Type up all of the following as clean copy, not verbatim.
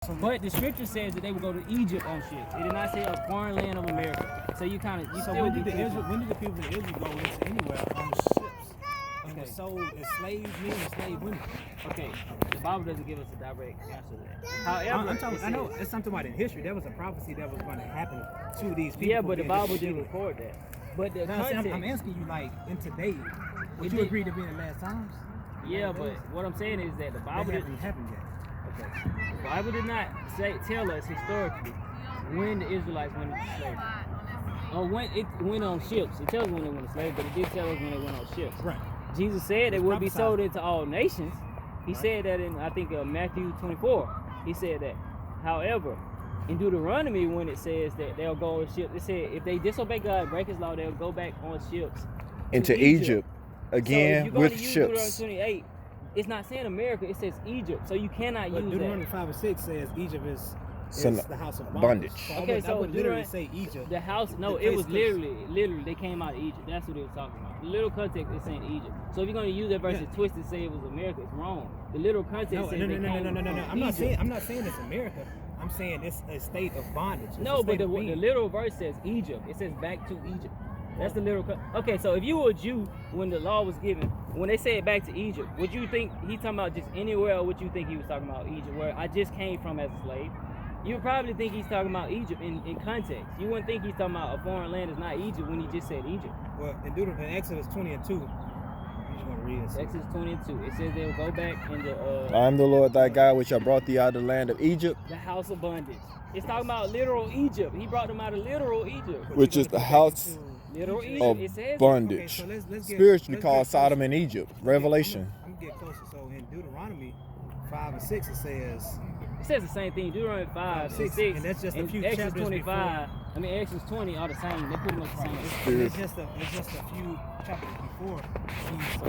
But the scripture says that they would go to Egypt on ships. It did not say a foreign land of America. So you kind of So when did the people of Israel go into anywhere on ships? And Okay. were sold as slave men and slave women. Okay, the Bible doesn't give us a direct answer to that. However, I know it's something about in history. There was a prophecy that was going to happen to these people. Yeah, but the Bible didn't record that. But the context, I'm asking you, like, in today, would you agree to be in the last times? Yeah, but what I'm saying is that the Bible didn't happen yet. Okay. The Bible did not tell us historically when the Israelites went into slavery. Or when it went on ships. It tells us when they went to slavery, but it did tell us when they went on ships. Right. Jesus said they would be sold into all nations. He said that in, I think, Matthew 24. He said that. However, in Deuteronomy, when it says that they'll go on ships, it said if they disobey God, break his law, they'll go back on ships into Egypt again, so with use ships. Deuteronomy 28, it's not saying America, it says Egypt. So you cannot But use Deuteronomy that. 5 and 6 says Egypt is the house of bondage. Okay, I would literally say Egypt. The house, no, it was literally, they came out of Egypt. That's what they was talking about. The literal context is saying Egypt. So if you're going to use that verse and twist it, say it was America, it's wrong. The literal context says No. they came I'm not saying it's America. I'm saying it's a state of bondage. No, but the literal verse says Egypt. It says back to Egypt. That's the literal. Okay, so if you were a Jew when the law was given, when they said back to Egypt, would you think he's talking about just anywhere, or would you think he was talking about Egypt, where I just came from as a slave? You would probably think he's talking about Egypt in context. You wouldn't think he's talking about a foreign land is not Egypt when he just said Egypt. Well, in Exodus 20 and 2, you just want to read it. Exodus 20 and 2. It says they'll go back in the I am the Lord thy God, which I brought thee out of the land of Egypt, the house of bondage. It's talking about literal Egypt. He brought them out of literal Egypt. which is the house Literal Egypt. of It says bondage, Okay, so let's spiritually get called closer. Sodom and Egypt. Revelation. I'm gonna get closer. So in Deuteronomy 5 and 6 it says It says the same thing. Deuteronomy 5 and 6. and that's just a and few Exodus chapters 25. I mean, Exodus 20 are the same. They're pretty much the same. It's just a few chapters before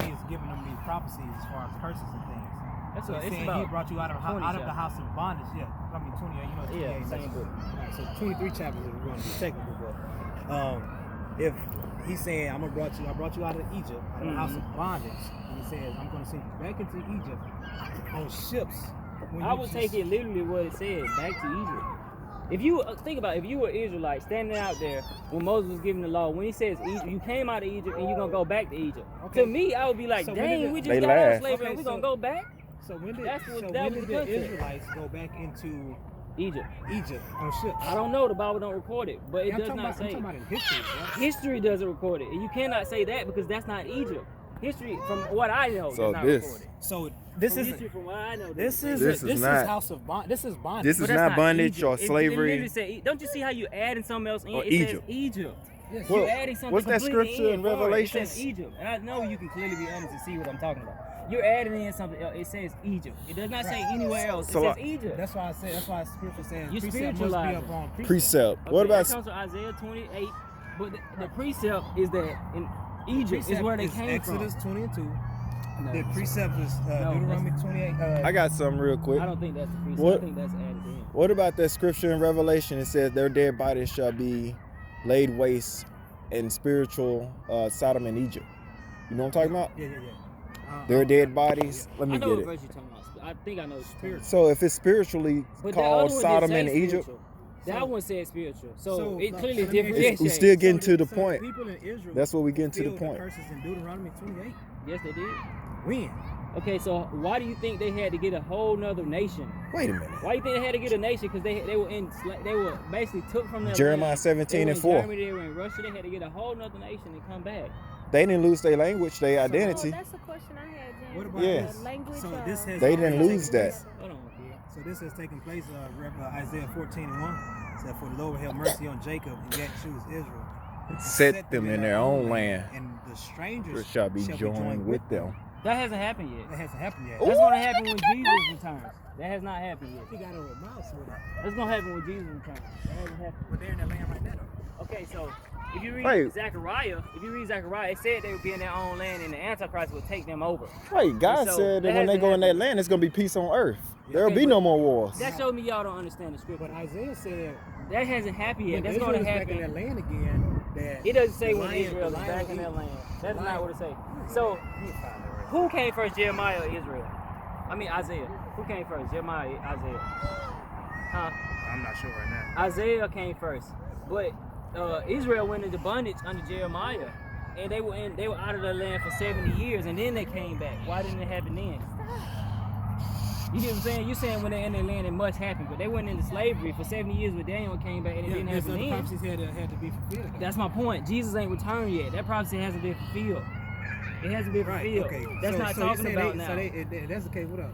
he's giving them these prophecies as far as curses and things. That's So what he's it's saying about. he brought you out of the house of bondage. Yeah, I mean 28. You know, 28. Yeah, same book. So 23 chapters if we're going to be technical, but if he's saying I brought you out of Egypt, out of the house of bondage, and he says I'm going to send you back into Egypt on ships. I would take it literally what it said, back to Egypt. If you think about it, if you were Israelite standing out there when Moses was giving the law, when he says Egypt, you came out of Egypt and you're going to go back to Egypt. Okay. To me, I would be like, So dang, we just They got out of laugh. slavery and Okay, we're going to so- go back? So when did That's what- so that when was did the the concept. Israelites go back into Egypt. Egypt on ships? I don't know. The Bible don't record it, but it I'm does talking not about, I'm say. talking about in history, right? History doesn't record it. And you cannot say that because that's not Egypt. History, from what I know, So does not this- record it. So this From is history, from what I know, this doesn't is say This is this not- is house of bond. This is bondage. This But is that's not bondage Egypt. or It slavery. literally say, don't you see how you adding something else in? Or It Egypt. says Egypt. Yes. Well, You're adding something what's that completely scripture in for it. Revelation? It says Egypt. And I know you can clearly be honest and see what I'm talking about. You're adding in something else. It says Egypt. It does not say anywhere else. It So says I- Egypt. That's why I said. That's why Scripture says You precept must be spiritualize it. upon precept. Precept. Okay, What about that comes from Isaiah 28, but the precept is that in Egypt is where they came Exodus from. 20 and 2. No, The precept is No, Deuteronomy 28. I got something real quick. I don't think that's the precept. What- I think that's added in. What about that scripture in Revelation? It says their dead bodies shall be laid waste in spiritual Sodom and Egypt. You know what I'm talking about? Yeah. Their dead bodies. Let I me know get what it. verse you're talking about. I think I know what you're talking about. So if it's spiritually But that called other one Sodom didn't and say Egypt, spiritual. That So- one said spiritual. So, So, it like, clearly so let me- differentiates. we still getting to the So point. people in Israel That's what we getting to the fulfilled point. curses in Deuteronomy 28. Yes, they did. When? Okay, so why do you think they had to get a whole nother nation? Wait a minute. Why do you think they had to get a nation? Because they were basically took from their Jeremiah land. 17 They and were 4. in Germany, they were in Russia. They had to get a whole nother nation and come back. They didn't lose their language, their Oh, identity. that's a question I had, James. What about Yeah. this? Language, So this has They already didn't lose taken that. place. Hold on, kid. So this has taken place. Isaiah 14 and 1 said, "For the Lord will have mercy on Jacob and yet choose Israel, Set them in their own land, and the strangers which shall be joined with them." That hasn't happened yet. That hasn't happened yet. That's going to happen when Jesus returns. That has not happened yet. He got over a mouse with it. That's going to happen when Jesus returns. That hasn't happened. But they're in the land right now. Though. Okay, so if you read Wait. Zechariah, it said they would be in their own land and the Antichrist would take them over. Right, God So, said that that when they hasn't go in that happened. land, it's gonna be peace on earth. There will Okay, be but no more wars. That showed me y'all don't understand the scripture. But Isaiah said That hasn't happened yet. when That's Israel going to is back in happen. their land again, that It doesn't say the when lion- Israel is the lion back in will their eat- land. That's the not lion- what it says. So, who came first, Jeremiah or Israel? I mean Isaiah. Who came first, Jeremiah or Isaiah? I'm not sure right now. Isaiah came first, but Israel went into bondage under Jeremiah, and they were out of their land for 70 years, and then they came back. Why didn't it happen then? You get what I'm saying? You're saying when they're in their land, it must happen, but they went into slavery for 70 years with Daniel and came back, and it didn't happen the then. prophecies had to be fulfilled. That's my point. Jesus ain't returned yet. That prophecy hasn't been fulfilled. It hasn't been fulfilled. Okay. That's not talking about now. So that's okay. What up?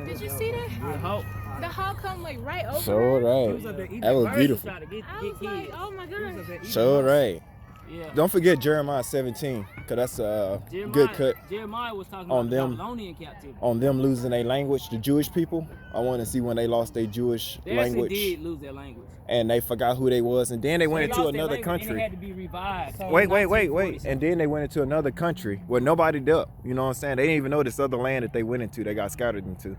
Did you see that? The Hulk. The Hulk come like right over So her. right. That was beautiful. I was like, oh my god. So right. Yeah. Don't forget Jeremiah 17, because that's a good cut Jeremiah was talking on about them. Babylonian captivity. On them losing their language, the Jewish people. I want to see when they lost their Jewish They language. actually did lose their language. And they forgot who they was, and then they went They into lost their another language, and country. it had to be revived. Wait. And then they went into another country where nobody up. You know what I'm saying? They didn't even know this other land that they went into, they got scattered into.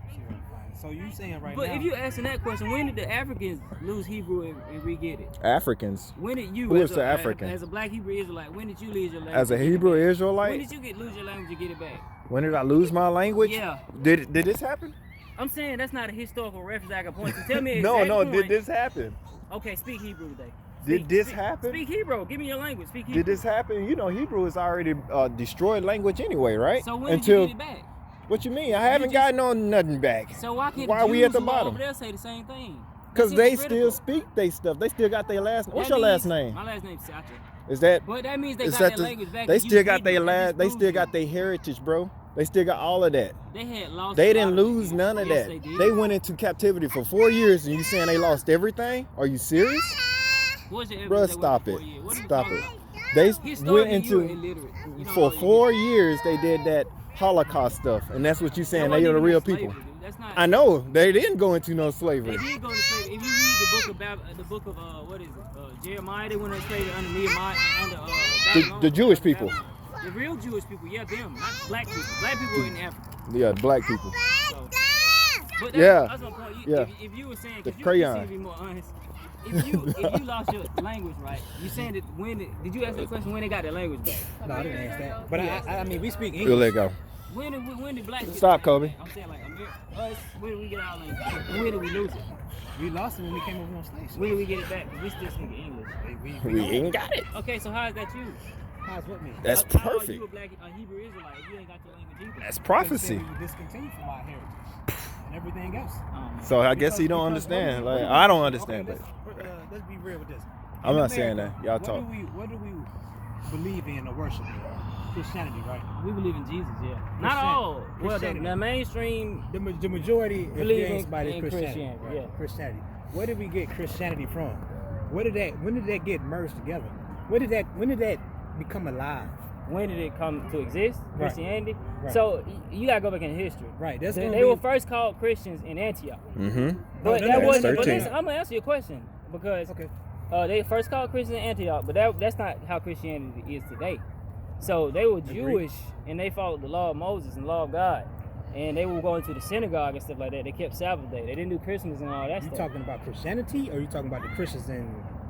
So you saying right But now? if you asking that question, when did the Africans lose Hebrew and re-get it? Africans. When did you, Who is as the African? as a black Hebrew Israelite, when did you lose your language? As a and get it Hebrew back? When Israelite, did you lose your language and get it back? when did I lose my language? Yeah. Did this happen? I'm saying that's not a historical reference I can point to. Tell me No, exact point. did this happen? Okay, speak Hebrew today. Did this happen? Speak Hebrew. Give me your language. Speak Hebrew. Did this happen? You know, Hebrew is already destroyed language anyway, right? So when did you get it back? What you mean? I haven't gotten on nothing back. So why can't Why the are we Jews at the who are bottom? over there say the same thing? Because That's they still hypocritical. speak they stuff. They still got their last name. What's That your last means- name? My last name's Sacha. Is that? But that means they Is got that their the- language back. They and still you got their Hebrew. That last. They just still proves got it. their heritage, bro. They still got all of that. They had lost. They a lot didn't of lose it. none of Yes, that. They, They did. went into captivity for 4 years, and you saying they lost everything? Are you serious? What's your Bro, evidence they stop went it. for 4 years? What are you Stop talking it. about? They Historically, went you're into illiterate. You don't for know 4 years. They did that Holocaust stuff, and that's what you saying. They are the real people. That's not. I know they didn't go into no They slavery. did go to slavery. If you read the book of what is it? Jeremiah, they went into slavery under Nehemiah, under Babylon, The Jewish under people. Babylon. The real Jewish people, yeah, them, not black people. Black people were in Africa. Yeah, black people. So, but Yeah. That's my point. Yeah. If you were saying, The because you crayon. seem to be more honest. If you lost your language, right? You saying that did you ask the question when they got their language back? No, I didn't ask that. But I mean, we speak We'll let English. go. When did black Stop, get their Kobe. language back? I'm saying like us, when did we get our language back? When did we lose it? We lost it when we came over on slaves. When did we get it back? 'Cause we still speak English. We ain't got it. Okay, so how is that you? How's what mean? That's How are perfect. you a Hebrew Israelite if you ain't got your language either? That's We prophecy. were discontinued from our heritage and everything else. So I guess he don't Because understand. what do Like we- I don't understand, okay, but let's be real with this. I'm In not saying America, that. Y'all talk. What do we believe in or worship? Christianity, right? We believe in Jesus, yeah. Not all. Well, the Christianity. mainstream. The majority of Believe things in- by in Christianity. Christianity, Right? yeah. Christianity. Where did we get Christianity from? When did that get merged together? When did that become alive? When did it come to exist? Right. Christianity. Right. So you gotta go back in history. Right. That's They, gonna they be, were first called Christians in Antioch, mm-hmm. but no, that no, wasn't. no, But 13. listen, I'm gonna answer your question because okay. they first called Christians in Antioch, but that's not how Christianity is today. So they were Jewish and they followed the law of Moses and the law of God, and they were going to the synagogue and stuff like that. They kept Sabbath day. They didn't do Christmas and all that You stuff. talking about Christianity, or you talking about the Christians in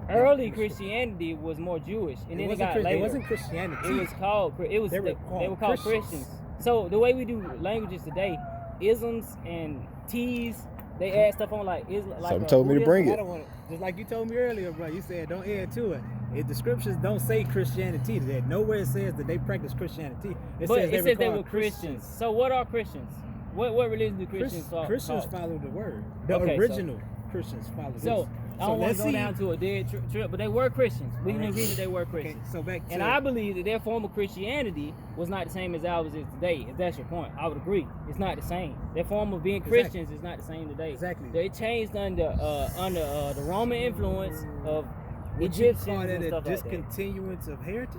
Early Christianity was more Jewish, and then it got later. It wasn't Christianity. It was called. It was. They They were were called called Christians. So the way we do languages today, isms and T's, they add stuff on like Something told me to bring I it. don't want just like you told me earlier, bro. You said don't add to it. If the scriptures don't say Christianity, that nowhere it says that they practice Christianity. But it says they called were Christians. So what are Christians? What religion do Christians follow? Christians follow the word. The Okay, so- original Christians follow So this. I don't want let's to go see- down to a dead trip, but they were Christians. We can agree that they were Okay, Christians. so back to And I believe that their form of Christianity was not the same as ours is today. If that's your point, I would agree. It's not the same. Their form of being Exactly. Christians is not the same today. Exactly. They changed under the Roman influence of would you Egyptians call that and a stuff like that. discontinuance of heritage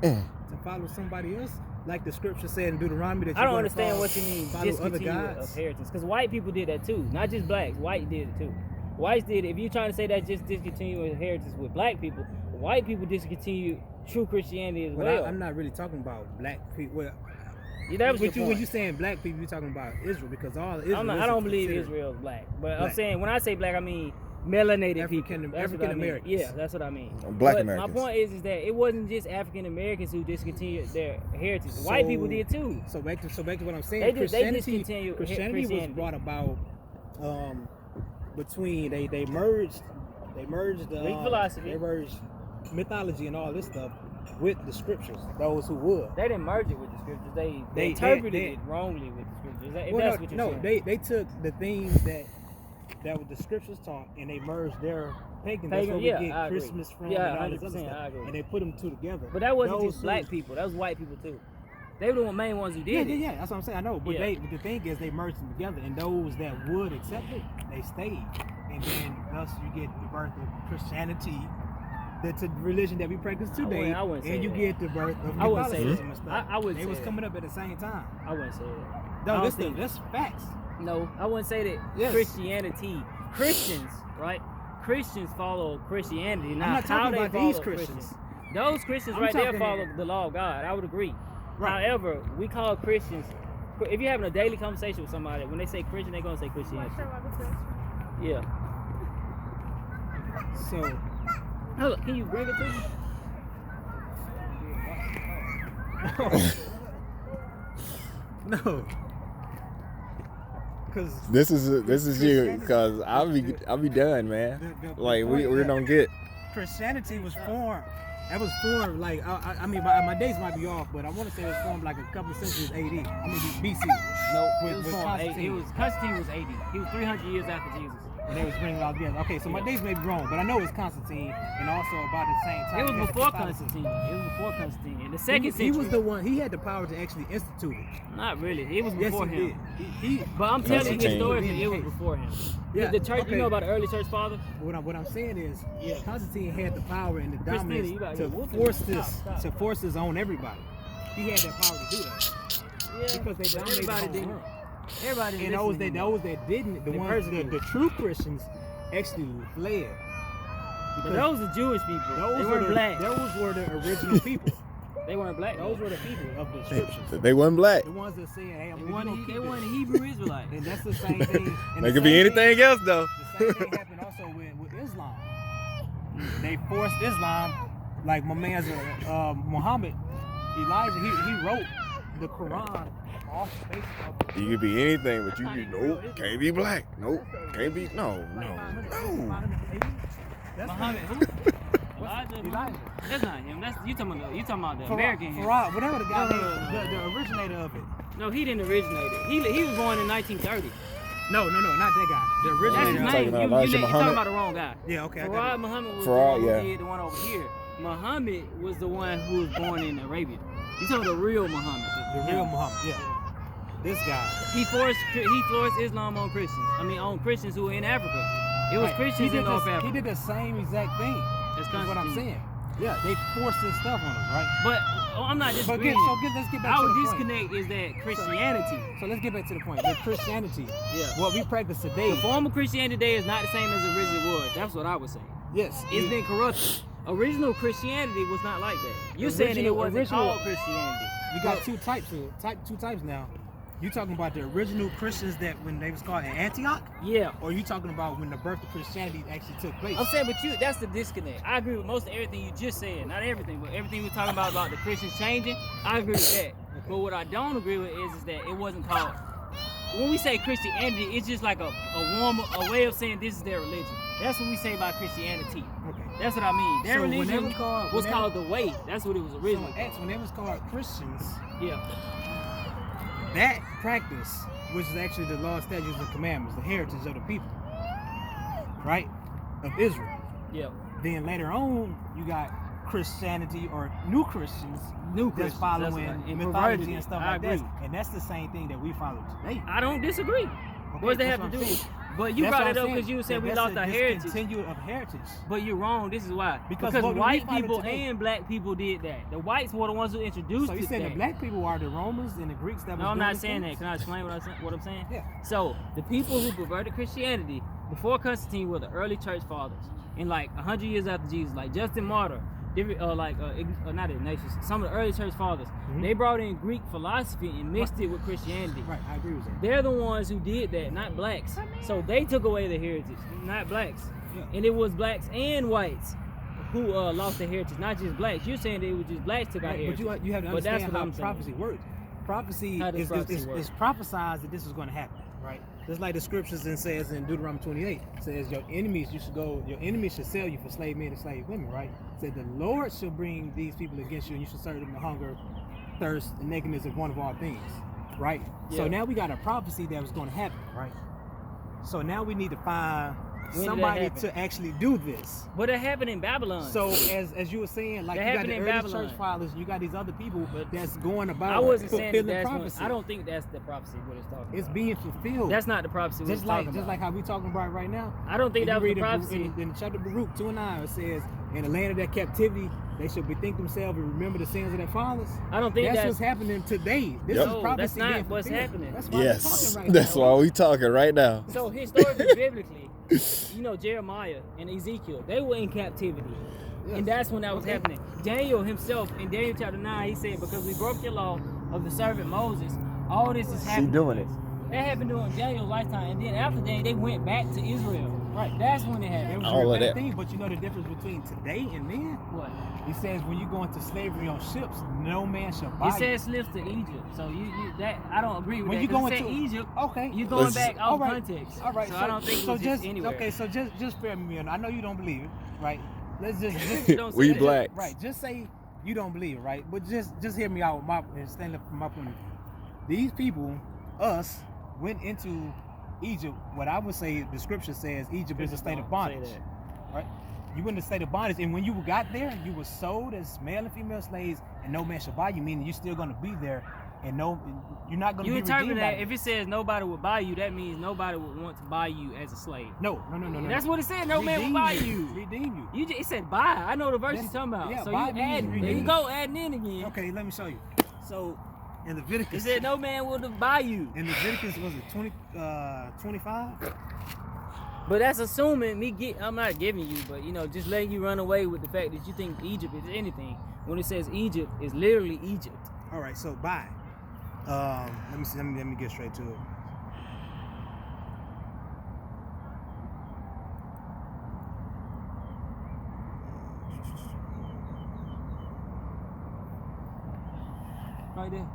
Mm. to follow somebody else, like the scripture said in Deuteronomy that I don't you're understand gonna what you mean follow other discontinue gods. of heritage, because white people did that too, not just blacks. White did it too. Whites did it. If you're trying to say that just discontinue heritage with black people, white people discontinue true Christianity as well. I'm not really talking about black people. Well, Yeah, that was your when point. you saying black people, you're talking about Israel because all Israel. I don't believe considered- Israel is black, but I'm black. saying when I say black, I mean melanated African- people. That's what I African mean. Americans. Yeah, that's what I mean. Black but Americans. My point is that it wasn't just African Americans who discontinued their heritage. White So- people did too. So back to what I'm saying. They discontinued Christianity was Christianity. brought about between they merged Greek philosophy. they merged mythology and all this stuff with the scriptures. Those who would. They didn't merge it with the scriptures. They interpreted it wrongly with the scriptures. If that's what you're saying. They took the things that the scriptures taught and they merged their pagan. That's where we get Christmas from and all this other stuff. And they put them two together. But that wasn't just black people. That was white people too. They were the main ones who did it. Yeah, that's what I'm saying. I know, but but the thing is, they merged them together, and those that would accept it, they stayed, and then thus you get the birth of Christianity. That's a religion that we practice today, and you get the birth of Catholicism and stuff. I wouldn't say they was coming up at the same time. I wouldn't say that. No, that's facts. No, I wouldn't say that. Yes. Christianity, Christians, right? Christians follow Christianity. Now, I'm not talking how about they these follow Christians. Those Christians right there follow the law of God. I would agree. Right. However, we call Christians. If you're having a daily conversation with somebody, when they say Christian, they're gonna say Christianity. Yeah. So, hold up, can you bring it to me? No. Cause this is you, cause I'll be done, man. Like we don't get. Christianity was formed. That was formed like I mean my dates might be off, but I want to say it was formed like a couple of centuries AD. I mean BC. No, it was formed. Constantine was 80. He was 300 years after Jesus. And they was bringing it all together. Okay, so my dates may be wrong, but I know it's Constantine, and also about the same time. It was before Constantine. In the second century. He was the one. He had the power to actually institute it. Not really. It was before him. He but I'm telling you historically, it was before him. Yeah, the church. okay. You know about the early church fathers? What I'm saying is, Constantine had the power and the dominance to force this on everybody. He had that power to do that. Yeah, because they dominated the whole world. Everybody and those that didn't, the true Christians actually fled. But those are Jewish people. They weren't black. Those were the original people. They weren't black. Those were the people of the scriptures. They weren't black. The ones that said, "Hey, they weren't Hebrew Israelites." And that's the same thing. They could be anything else though. The same thing happened also with Islam. They forced Islam, like my man's Muhammad, Elijah. He wrote the Quran. You could be anything, but nope, can't be black. Nope, can't be no. Muhammad, who? Elijah. That's not him. You talking about the American. Farad, whatever the guy, the originator of it. No, he didn't originate it. He was born in 1930. No, not that guy. The originator. That's his name. You're talking about the wrong guy. Yeah, okay. Farad Muhammad was the one who did the one over here. Muhammad was the one who was born in Arabia. You talking about the real Muhammad. The real Muhammad, yeah. This guy. He forced Islam on Christians. I mean, on Christians who were in Africa. It was Christians in North Africa. He did the same exact thing. That's what I'm saying. Yeah, they forced this stuff on us, right? But I'm not disagreeing. Let's get back to the point. Our disconnect is that Christianity. So let's get back to the point. The Christianity, what we practice today. The form of Christianity today is not the same as it originally was. That's what I was saying. Yes. It's been corrupted. Original Christianity was not like that. You're saying it wasn't called Christianity. You got two types now. You talking about the original Christians that when they was called in Antioch? Yeah. Or you talking about when the birth of Christianity actually took place? I'm saying, but that's the disconnect. I agree with most of everything you just said. Not everything, but everything we're talking about the Christians changing, I agree with that. Okay. But what I don't agree with is that it wasn't called. When we say Christianity, it's just like a way of saying this is their religion. That's what we say about Christianity. Okay. That's what I mean. Their religion was called the Way. That's what it was originally. So when they was called Christians, that practice, which is actually the law, statutes, and commandments, the heritage of the people, right, of Israel. Yeah. Then later on, you got Christianity or new Christians that's following mythology and stuff like that. And that's the same thing that we follow today. I don't disagree. Okay, what does that have to do with it? But you brought it up because you said we lost our heritage. Continue of heritage. But you're wrong. This is why. Because white people and black people did that. The whites were the ones who introduced it. So you said the black people are the Romans and the Greeks that was No, I'm not saying that. Can I explain what I'm saying? Yeah. So the people who perverted Christianity before Constantine were the early church fathers. And like 100 years after Jesus, like Justin Martyr, not Ignatius, some of the early church fathers, they brought in Greek philosophy and mixed it with Christianity. Right, I agree with that. They're the ones who did that, not blacks. So they took away the heritage, not blacks. Yeah. And it was blacks and whites who lost their heritage, not just blacks. You're saying that it was just blacks took our heritage. But you have to understand how prophecy works. Prophecy is prophesied that this is going to happen, right? Just like the scriptures and says in Deuteronomy 28, says your enemies should sell you for slave men and slave women, right? It said the Lord shall bring these people against you and you should serve them to hunger, thirst, and nakedness of one of all things, right? Yeah. So now we got a prophecy that was going to happen, right? So now we need to find When did that somebody happen? to actually do this. But it happened in Babylon. So as you were saying, like That you got happened the in early Babylon. church fathers, you got these other people But that's going about I wasn't saying that fulfilling that's prophecy. I don't think that's the prophecy what it's talking It's about. being fulfilled. That's not the prophecy what it's talking about. Just like how we talking about right now. I don't think If that you was the read prophecy. in the chapter of Baruch 2:9, it says, "In the land of their captivity, they shall bethink themselves and remember the sins of their fathers." I don't think That's that's what's happening today. This Yep. is No, prophecy that's not being what's fulfilled. happening. That's why Yes, we're talking right that's now. why we talking right now. So historically, biblically, you know, Jeremiah and Ezekiel, they were in captivity. Yes. And that's when that was Okay. happening. Daniel himself, in Daniel chapter 9, he said, because we broke your law of the servant Moses, all this is happening. doing it. That happened during Daniel's lifetime. And then after that, they went back to Israel. Right. That's when it It happened. was All a of bad that. thing, but you know the difference between today and then? What? He says when you go into slavery on ships, no man shall buy It you. says slips to Egypt. So you that I don't agree with When that. you 'cause go it said into Egypt, okay, you're going Let's- back all off right. context. All right, So I don't think it was just anywhere. okay. So just spare me. I know you don't believe it, right? Let's just Don't say We that. black. right. Just say you don't believe it, right? But just hear me out. And stand up from my point of view. These people, us, went into Egypt. What I would say, the scripture says, Egypt is a state of Say bondage, that. right? You went in a state of bondage, and when you got there, you were sold as male and female slaves, and no man shall buy you. Meaning you're still going to be there, and you're not going to You be interpret redeemed. that out of if it. it says nobody will buy you, that means nobody would want to buy you as a slave. No. That's what it said. No man will buy you. Redeem you. It said buy. I know the verse Yes, you're talking about. yeah, So buy you means add. There you redeem. go, adding in again. Okay, let me show you. So in It Leviticus, said no man will buy you. in Leviticus was it 25? But that's assuming I'm not giving you, but just letting you run away with the fact that you think Egypt is anything. When it says Egypt, it's literally Egypt. All right, so buy. Let me see. Let me get straight to it. Right there.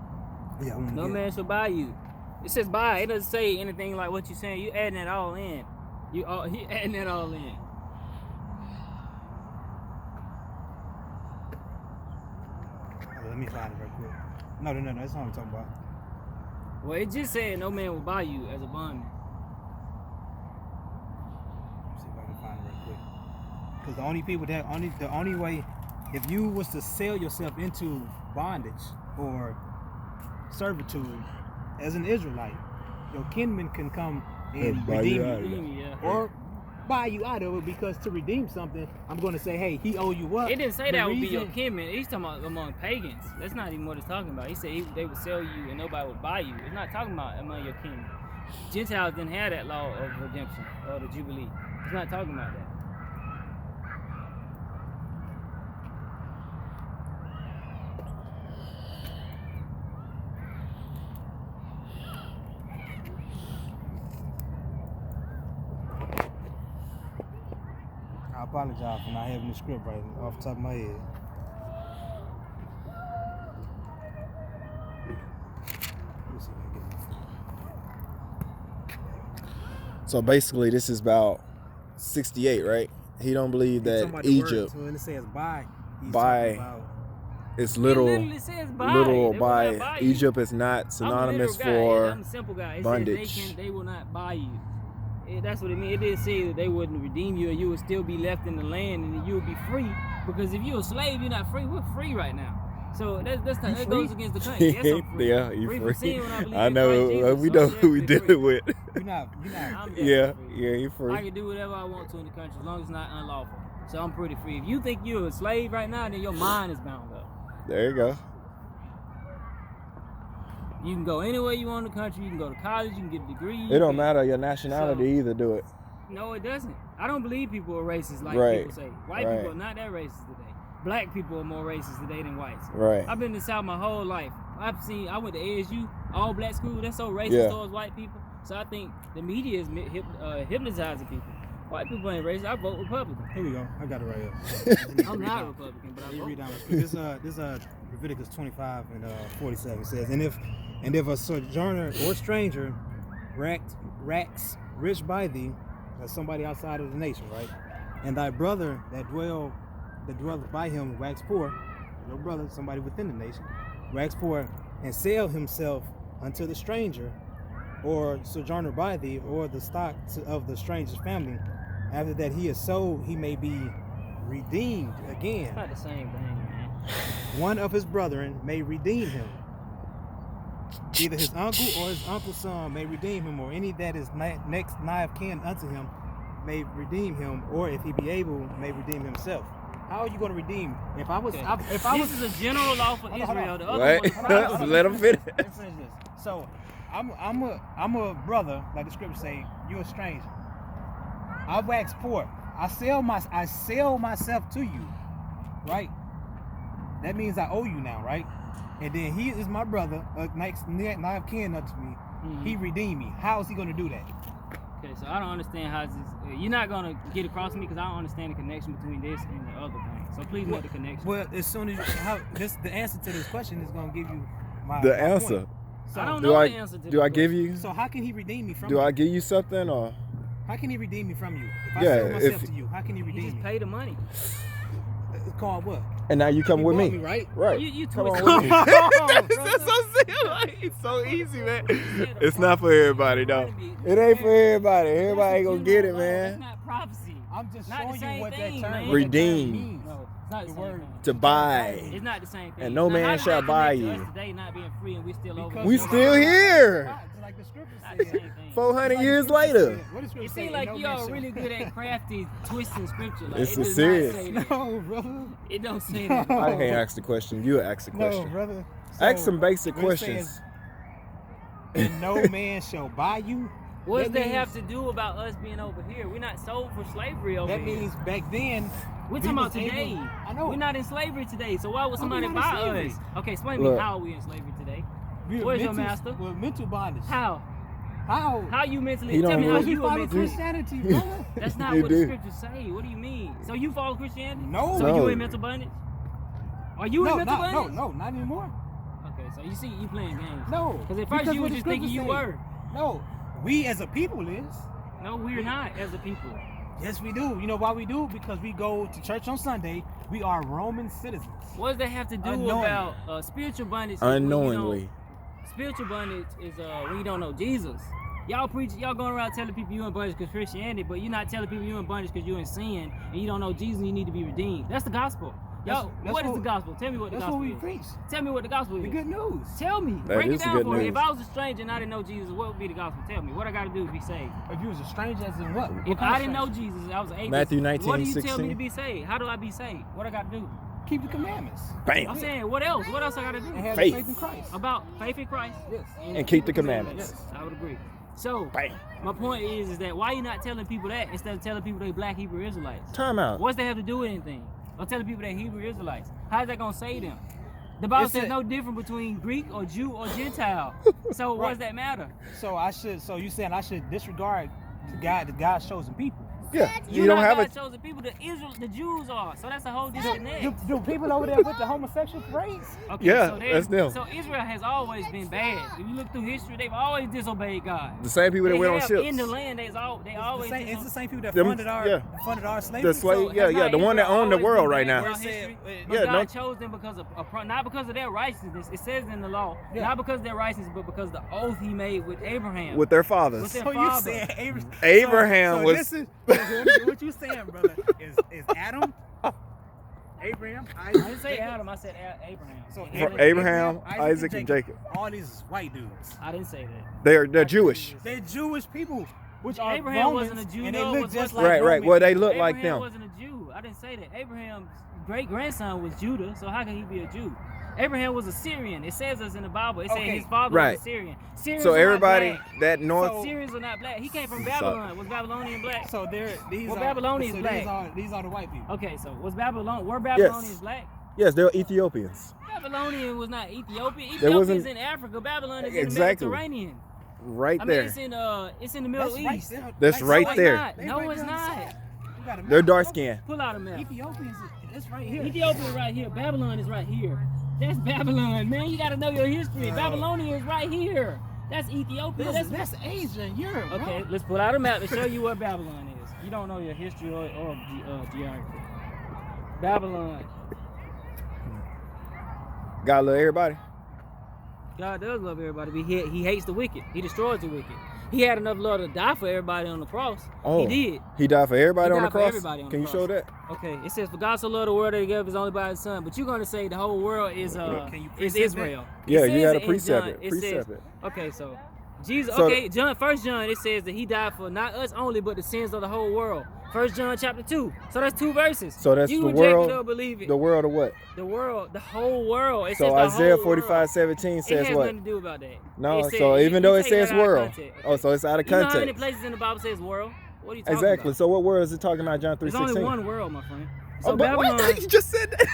Yeah, I want No to get. man shall buy you. It says buy. It doesn't say anything like what you're saying. You adding that all in. He adding that all in. Let me find it real quick. No. That's not what I'm talking about. Well, it just said no man will buy you as a bondman. Let's see if I can find it real quick. Because the only people the only way, if you was to sell yourself into bondage or servitude as an Israelite, your kinman can come and Buy you redeem out of you, it. Yeah. or buy you out of it, because to redeem something, I'm going to say, hey, he owe you what? It didn't say The that would be your reason- kinman. He's talking about among pagans. That's not even what it's talking about. He said they would sell you and nobody would buy you. It's not talking about among your kinmen. Gentiles didn't have that law of redemption or the Jubilee. It's not talking about that. I apologize for not having the script right off the top of my head. Let's see if I can get it. So basically, this is about 68, right? He don't believe He's that talking about the word. Egypt So when it says buy, he's Buy. talking about is It little literally says buy. little They will not by you. Egypt is not I'm a synonymous literal guy. I'm for a simple guy. It bondage. says they will not buy you. That's what it means. It didn't say that they wouldn't redeem you and you would still be left in the land and you would be free. Because if you're a slave, you're not free. We're free right now. So that free? goes against the country. Yes, I'm free. Yeah, you Free from free. sin when I believe I in know. Christ Jesus, We so know I'm who we definitely dealing with. you're not I'm Yeah, definitely free. yeah, you I free. can do whatever I want to in the country as long as it's not unlawful. So I'm pretty free. If you think you're a slave right now, then your mind is bound up. There you go. You can go anywhere you want in the country. You can go to college. You can get a degree. you It don't can- matter your nationality either. Do it. No, it doesn't. I don't believe people are racist like Right. people say. White Right. people are not that racist today. Black people are more racist today than whites. Right. I've been in the South my whole life. I went to ASU, all black school. That's so racist Yeah. towards white people. So I think the media is hypnotizing people. White people ain't racist. I vote Republican. Here we go. I got it right here. I'm not Republican, but I Let me vote. read down this. This Leviticus 25 and 47 says, and if a sojourner or stranger racks rich by thee, that's somebody outside of the nation, right? And thy brother that dwelleth by him wax poor, your brother, somebody within the nation, wax poor, and sell himself unto the stranger, or sojourner by thee, or the stock of the stranger's family. After that he is sold, he may be redeemed again. It's not the same thing, man. One of his brethren may redeem him. Either his uncle or his uncle's son may redeem him, or any that is next nigh of kin unto him may redeem him, or if he be able, may redeem himself. How are you going to redeem? If I was, This is a general law for Israel. The other Right? one. Let him finish. Let me finish this. So, I'm a brother, like the scripture say. You're a stranger. I wax poor. I sell myself to you, right? That means I owe you now, right? And then he is my brother, next nigh of kin unto me. Mhm. He redeemed me. How is he going to do that? Okay, so I don't understand how this. You're not gonna get across to me because I don't understand the connection between this and the other thing. So please make the connection. Well, as soon as the answer to this question is going to give you my answer. point. So, I don't Do know I the answer to do I this give question. you? So how can he redeem me from Do you? I give you something or? How can he redeem me from you? If I Yeah, sell myself if- to you, how can he You redeem just me? pay the money. It's called what? And now you come He with bought me, right? right? You Come twist on with me. it. It's so simple. It's so easy, man. It's not for everybody, though. It ain't for everybody. Everybody ain't gonna get it, That's man. not prophecy. I'm just Not the showing you same what thing, that term, man. what that term Redeem. means. No, it's not the The same word thing. To buy. It's not the same thing. And no Now, man how does shall that buy connect to you. us today not being free and we still over. Because We the still Bible- here. Right, just like the scripture Not the said. same thing. 400 Like the years scripture later. said. What the scripture It say? seems like No you man are shall- really good at crafty, twisting scripture. Like, This it is does serious. Not say that. No, brother. It don't say that. No. I can't ask the question. You ask the No, question. brother. Ask So, some basic what it questions. says, and no man shall buy you. What does That that means- have to do about us being over here? We're not sold for slavery over That here. means back then. We're we talking about was able- today. I know. We're not in slavery today. So why would somebody not in buy slavery. us? Okay, explain to me Look. how we in slavery today. We're Where's your mental- master? We're mental bondage. How? How? How you mentally? He Tell don't me how really- We you are follow mentally. Christianity, brother. That's not You what do. the scriptures say. What do you mean? So you follow Christianity? No. So No. you in mental bondage? Are you in mental bondage? no, not anymore. Okay, so you see, you playing games. No. Because at first you what were the just thinking you scriptures were. say. No, we as a people is. No, we're not as a people. Yes, we do. You know why we do? Because we go to church on Sunday. We are Roman citizens. What does that have to do Unknowingly. about spiritual bondage? is when you Unknowingly. don't- Spiritual bondage is when you don't know Jesus. Y'all going around telling people you in bondage because Christianity, but you're not telling people you in bondage because you're in sin and you don't know Jesus and you need to be redeemed. That's the gospel. Y'all, That's what is what- the gospel? Tell me what the That's gospel what we is. preach. Tell me what the gospel is. The good news. Tell me. That Break is it the down good for me. news. If I was a stranger and I didn't know Jesus, what would be the gospel? Tell me. What I got to do to be saved? If you was a stranger, as in what? If I didn't know Jesus, I was an atheist. Matthew What do you 19:16. tell me to be saved? How do I be saved? What I got to do? Keep the commandments. Bam. I'm saying, what else? What else I got to And do? have Faith. faith in Christ. About faith in Christ. Yes. And keep the commandments. Yes. I would agree. So, Bam. my point is that why you not telling people that instead of telling people they black Hebrew Israelites? Time out. What's that have to do with anything? Or telling people they Hebrew Israelites? How's that gonna save them? The Bible It's says a- no different between Greek or Jew or Gentile. So what Right. does that matter? So you saying I should disregard the God's chosen people? Yeah. You You don't not have God's a. chosen people. The Jews are. So that's a whole disconnect. Do people over there with the homosexual parades? Okay, Yeah, so that's them. So Israel has always been bad. If you look through history, they've always disobeyed God. The same people that They went on have ships. in the land. They always. It's the same people that Them- funded our yeah. slavery. The slave, So yeah, has yeah, not the one that Israel owned the always world been right bad now. throughout history? But Yeah, God no- chose them because not because of their righteousness. It says in the law, Yeah. not because of their righteousness, but because of the oath He made with Abraham. With their fathers. With their So you father. saying Abraham so was- This is, what you saying, brother? Is Adam, Abraham, I Isaac, didn't say Jacob? Adam. I said Abraham. So For Abraham, Isaac, and Jacob. All these white dudes. I didn't say that. They're Jewish. They're Jewish people, which are Abraham Romans, wasn't a Jew, and they no, look was just what- like Right, right. Romans. Well, they look Abraham like them. wasn't a Jew. I didn't say that. Abraham's great grandson was Judah. So how can he be a Jew? Abraham was a Syrian. It says us in the Bible. It says Okay. his father Right. was a Syrian. Syrians So are not everybody black. that north. So- Syrians are not black. He came from So- Babylon. Was Babylonian black? So these Well, are Babylonians so black. These are the white people. Okay, so was Babylon? Were Babylonians black? Yes, they're Ethiopians. Babylonian was not Ethiopia. There Ethiopia wasn't- is in Africa. Babylon is Exactly. in the Mediterranean. Right I mean, there. it's in the Middle That's East. right. That's right No, there. It's not. They No, right it's there on the not. side. You got a map. They're dark skinned. Pull out a map. Ethiopians, it's right here. Ethiopia is right here. Babylon is right here. That's Babylon, man. You gotta know your history. Bro. Babylonia is right here. That's Ethiopia. That's Asia and Europe. Bro. Okay, let's pull out a map to show you what Babylon is. You don't know your history or geography. Babylon. God love everybody. God does love everybody, but he hates the wicked. He destroys the wicked. He had enough love to die for everybody on the cross. Oh, he did. He died for everybody He on the died for cross. everybody on the Can you cross. show that? Okay, it says, "For God so loved the world that He gave His only begotten Son." But you're gonna say the whole world is Can you is precept Israel. Yeah, It you says gotta in precept John, it. It Precept says, it. okay, so Jesus. So- Okay, First John, it says that He died for not us only, but the sins of the whole world. 1 John chapter 2. So that's 2 verses. So that's you the reject world. it or believe it. The world of what? The world, the whole world. It So says the Isaiah whole 45:17 world. says It has what? nothing to do about that. No, It says- so even though you it take that says out of world, context. oh, so it's out of You know how many context. places in the Bible says world? What are you talking Exactly. about? So what world is it talking about? John There's 3:16. only one world, my friend. So Oh, but Babylon. wait, you just said that.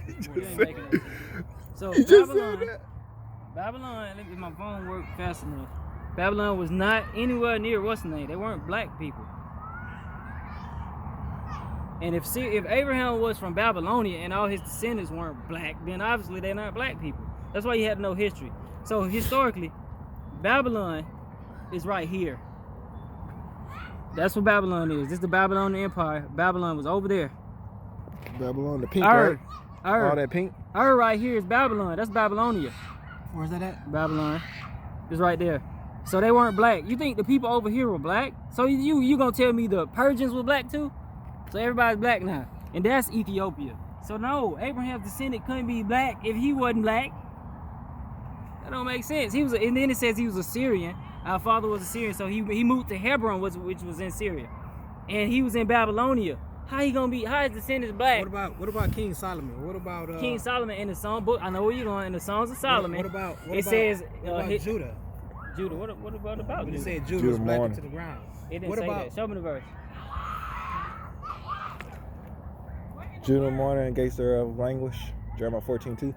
You just You ain't said making that. that sense. So You just said Babylon, that. Babylon, if my phone worked fast enough, Babylon was not anywhere near what's the name. They weren't black people. And if Abraham was from Babylonia and all his descendants weren't black, then obviously they're not black people. That's why you had to know history. So historically, Babylon is right here. That's what Babylon is. This is the Babylonian Empire. Babylon was over there. Babylon, the pink, right? All that pink. Right here is Babylon. That's Babylonia. Where's that at? Babylon. It's right there. So they weren't black. You think the people over here were black? So you gonna tell me the Persians were black too? So everybody's black now. And that's Ethiopia. So no, Abraham's descendant couldn't be black if he wasn't black. That don't make sense. And then it says he was a Syrian. Our father was a Syrian, so he moved to Hebron, which was in Syria. And he was in Babylonia. How his descendants black? What about King Solomon? What about King Solomon in the song book? I know where you're going. In the Songs of Solomon. What about says Judah? Judah. What about When Judah? it said Judah Judah was black mourning. into the ground. It didn't What say about that. Show me the verse. Judah mourning and gates thereof languish. Jeremiah 14:2.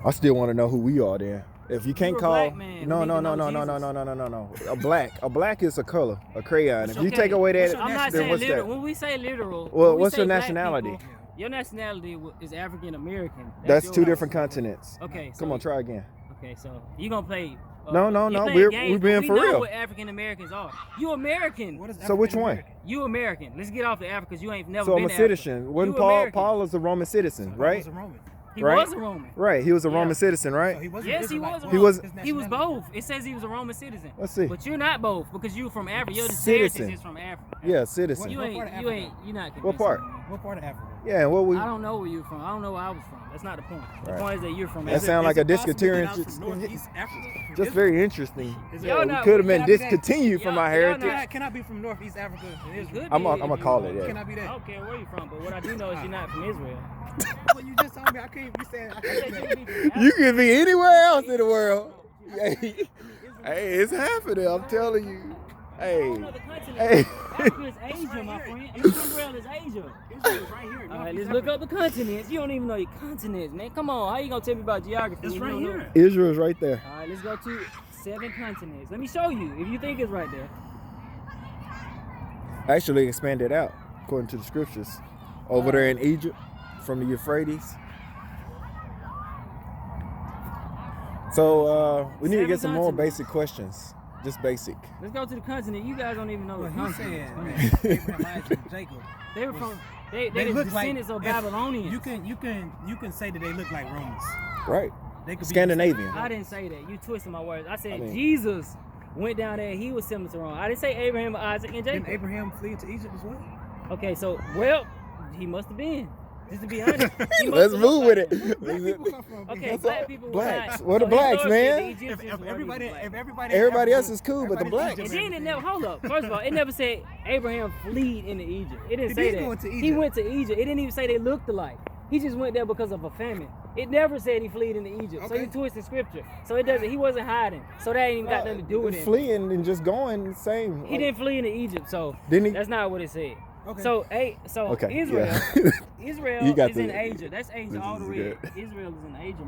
I still want to know who we are then. If you can't You're a call black man. no, We no, need no, to no, know no, no, Jesus. no, no, no, no. A black is a color, a crayon. If you Okay. take away that, I'm not then saying what's literal. that? When we say literal, Well, when we what's say your black nationality? people, your nationality is African American. That's your two race. different continents. Okay. So, Come on, try again. Okay, so you gonna play? No, no, you no, playing we're games, being but for we know real. what African Americans are. You American. what is So which one? African-American? You American. Let's get off the Africa because you ain't never So been I'm a to Africa. citizen. Wasn't You Paul? American. Paul is a Roman citizen, He right? was a Roman. He right? was a Roman. Right. He was a Yeah. Roman citizen, So right? he wasn't Yes, he Israelite. was. A What He was- his He was nationality? both. It says he was a Roman citizen. Let's see. But you're not both because you're from Africa. Your Citizen. heritage is from Africa. Yeah, citizen. You What ain't. part of You Africa? ain't. You're not. What part? convincing me. What part of Africa? Yeah, and what we? I don't know where you're from. I don't know where I was from. That's not the point. The Right. point is that you're from That Africa. sound like a Is it possible discontinuing. that I'm from Northeast Africa? Just very interesting. Is Yeah, Y'all we not- could have been can I be that? discontinued from Y'all- our y'all heritage. not- Can I be from Northeast Africa and Israel? Could I'm be if gonna you call want. it that. Can I be I that? don't care where you're from, but what I do know is you're not from Israel. Well, you just told me I can't be saying. I I can't said be you that. could be from You Africa. could be anywhere else in the world. Hey, it's happening. I'm telling you. Hey, Whole nother continent. hey. Africa is Asia, my friend. I mean, Israel is Asia. Israel is right here. All right, let's look up the continents. You don't even know your continents, man. Come on, how you gonna tell me about geography? It's when right you don't here. know? Israel's right there. All right, let's go to 7 continents. Let me show you if you think it's right there. Actually expanded out according to the scriptures. Over there in Egypt, from the Euphrates. So we need to get some more basic questions. Just basic. Let's go to the continent. You guys don't even know Well, the he's continent. saying that Abraham, Isaac, and Jacob. They were from. They They the look like descendants of if- Babylonians. You can say that they look like Romans. Right. They could be Scandinavian. I didn't say that. You twisted my words. I said I mean- Jesus went down there. He was similar to Rome. I didn't say Abraham, Isaac, and Didn't Jacob. Abraham flee into Egypt as well? Okay, so he must have been. Just to be honest. He must Let's have move looked with like it. Black people come from. Okay, That's black all- people blacks. were not. What the blacks, historically, man? the Egyptians If weren't everybody, even black. if everybody, Everybody in else Africa- is cool, but the everybody in blacks. And Egypt then it and never, hold up. First of all, it never said Abraham fled into Egypt. It didn't He say did that. go into He Egypt. went to Egypt. It didn't even say they looked alike. He just went there because of a famine. It never said he fled into Egypt. So Okay. you twisted scripture. So it doesn't. He wasn't hiding. So that ain't even got nothing to do with him. Fleeing and just going, same. He didn't flee into Egypt. So Didn't he? that's not what it said. Okay. So Okay, Israel, yeah. Israel You got is in the- Asia. That's Asia this all the is way. good. Israel is in Asia.